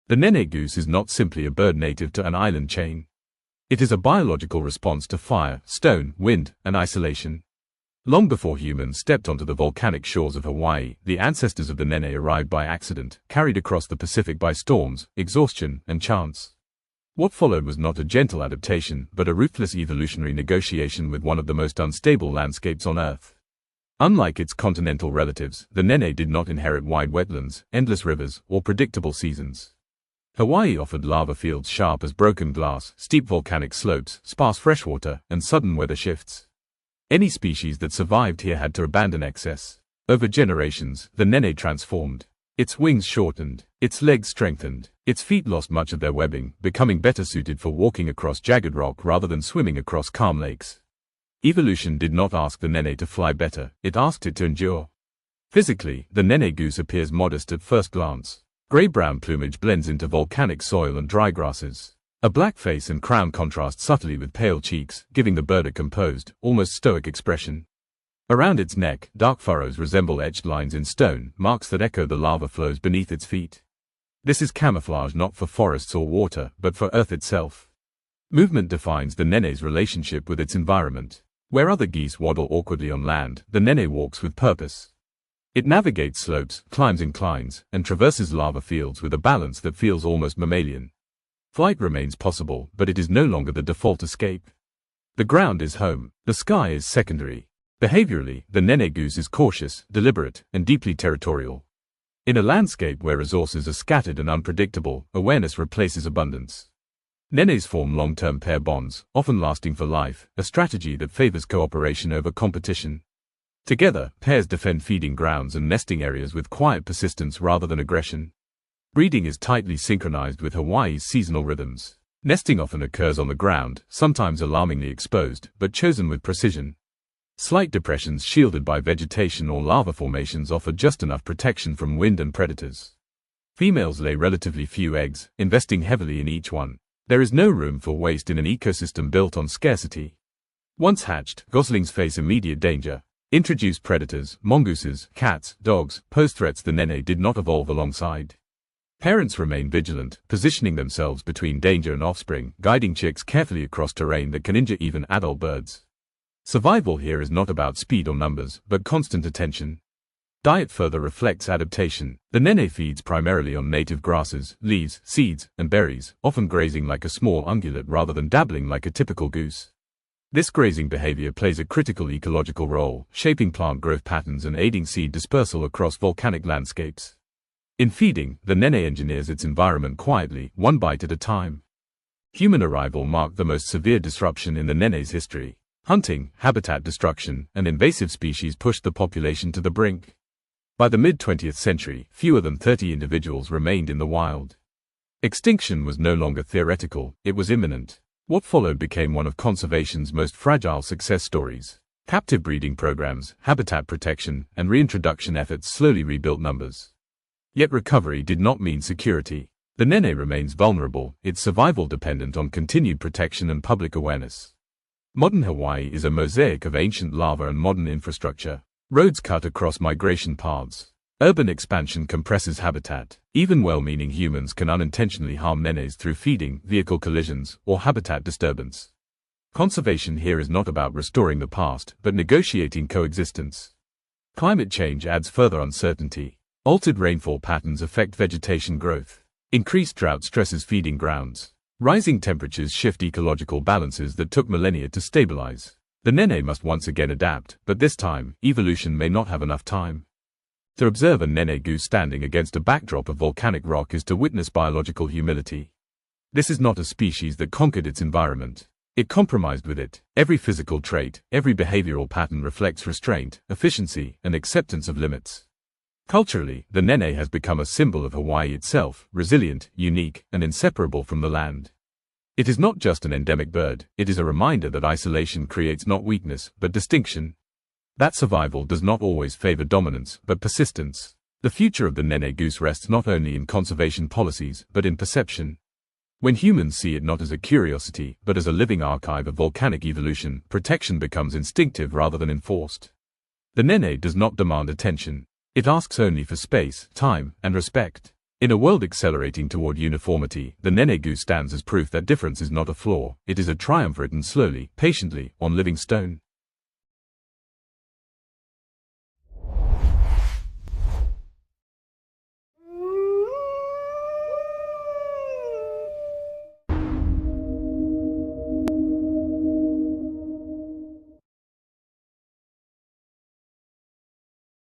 The Nene goose is not simply a bird native to an island chain. It is a biological response to fire, stone, wind, and isolation. Long before humans stepped onto the volcanic shores of Hawaii, the ancestors of the Nene arrived by accident, carried across the Pacific by storms, exhaustion, and chance. What followed was not a gentle adaptation, but a ruthless evolutionary negotiation with one of the most unstable landscapes on Earth. Unlike its continental relatives, the Nene did not inherit wide wetlands, endless rivers, or predictable seasons. Hawaii offered lava fields sharp as broken glass, steep volcanic slopes, sparse freshwater, and sudden weather shifts. Any species that survived here had to abandon excess. Over generations, the Nene transformed. Its wings shortened, its legs strengthened, its feet lost much of their webbing, becoming better suited for walking across jagged rock rather than swimming across calm lakes. Evolution did not ask the Nene to fly better, it asked it to endure. Physically, the Nene goose appears modest at first glance. Gray-brown plumage blends into volcanic soil and dry grasses. A black face and crown contrast subtly with pale cheeks, giving the bird a composed, almost stoic expression. Around its neck, dark furrows resemble etched lines in stone, marks that echo the lava flows beneath its feet. This is camouflage not for forests or water, but for Earth itself. Movement defines the Nene's relationship with its environment. Where other geese waddle awkwardly on land, the Nene walks with purpose. It navigates slopes, climbs inclines, and traverses lava fields with a balance that feels almost mammalian. Flight remains possible, but it is no longer the default escape. The ground is home, the sky is secondary. Behaviorally, the Nene goose is cautious, deliberate, and deeply territorial. In a landscape where resources are scattered and unpredictable, awareness replaces abundance. Nenes form long-term pair bonds, often lasting for life, a strategy that favors cooperation over competition. Together, pairs defend feeding grounds and nesting areas with quiet persistence rather than aggression. Breeding is tightly synchronized with Hawaii's seasonal rhythms. Nesting often occurs on the ground, sometimes alarmingly exposed, but chosen with precision. Slight depressions shielded by vegetation or lava formations offer just enough protection from wind and predators. Females lay relatively few eggs, investing heavily in each one. There is no room for waste in an ecosystem built on scarcity. Once hatched, goslings face immediate danger. Introduced predators, mongooses, cats, dogs, pose threats the Nene did not evolve alongside. Parents remain vigilant, positioning themselves between danger and offspring, guiding chicks carefully across terrain that can injure even adult birds. Survival here is not about speed or numbers, but constant attention. Diet further reflects adaptation. The Nene feeds primarily on native grasses, leaves, seeds, and berries, often grazing like a small ungulate rather than dabbling like a typical goose. This grazing behavior plays a critical ecological role, shaping plant growth patterns and aiding seed dispersal across volcanic landscapes. In feeding, the Nene engineers its environment quietly, one bite at a time. Human arrival marked the most severe disruption in the Nene's history. Hunting, habitat destruction, and invasive species pushed the population to the brink. By the mid-20th century, fewer than 30 individuals remained in the wild. Extinction was no longer theoretical, it was imminent. What followed became one of conservation's most fragile success stories. Captive breeding programs, habitat protection, and reintroduction efforts slowly rebuilt numbers. Yet recovery did not mean security. The Nene remains vulnerable, its survival dependent on continued protection and public awareness. Modern Hawaii is a mosaic of ancient lava and modern infrastructure. Roads cut across migration paths. Urban expansion compresses habitat. Even well-meaning humans can unintentionally harm nenes through feeding, vehicle collisions, or habitat disturbance. Conservation here is not about restoring the past, but negotiating coexistence. Climate change adds further uncertainty. Altered rainfall patterns affect vegetation growth. Increased drought stresses feeding grounds. Rising temperatures shift ecological balances that took millennia to stabilize. The Nene must once again adapt, but this time, evolution may not have enough time. To observe a Nene goose standing against a backdrop of volcanic rock is to witness biological humility. This is not a species that conquered its environment. It compromised with it. Every physical trait, every behavioral pattern reflects restraint, efficiency, and acceptance of limits. Culturally, the Nene has become a symbol of Hawaii itself, resilient, unique, and inseparable from the land. It is not just an endemic bird, it is a reminder that isolation creates not weakness, but distinction. That survival does not always favor dominance, but persistence. The future of the Nene goose rests not only in conservation policies, but in perception. When humans see it not as a curiosity, but as a living archive of volcanic evolution, protection becomes instinctive rather than enforced. The Nene does not demand attention. It asks only for space, time, and respect. In a world accelerating toward uniformity, the Nene Goose stands as proof that difference is not a flaw, it is a triumph written slowly, patiently, on living stone.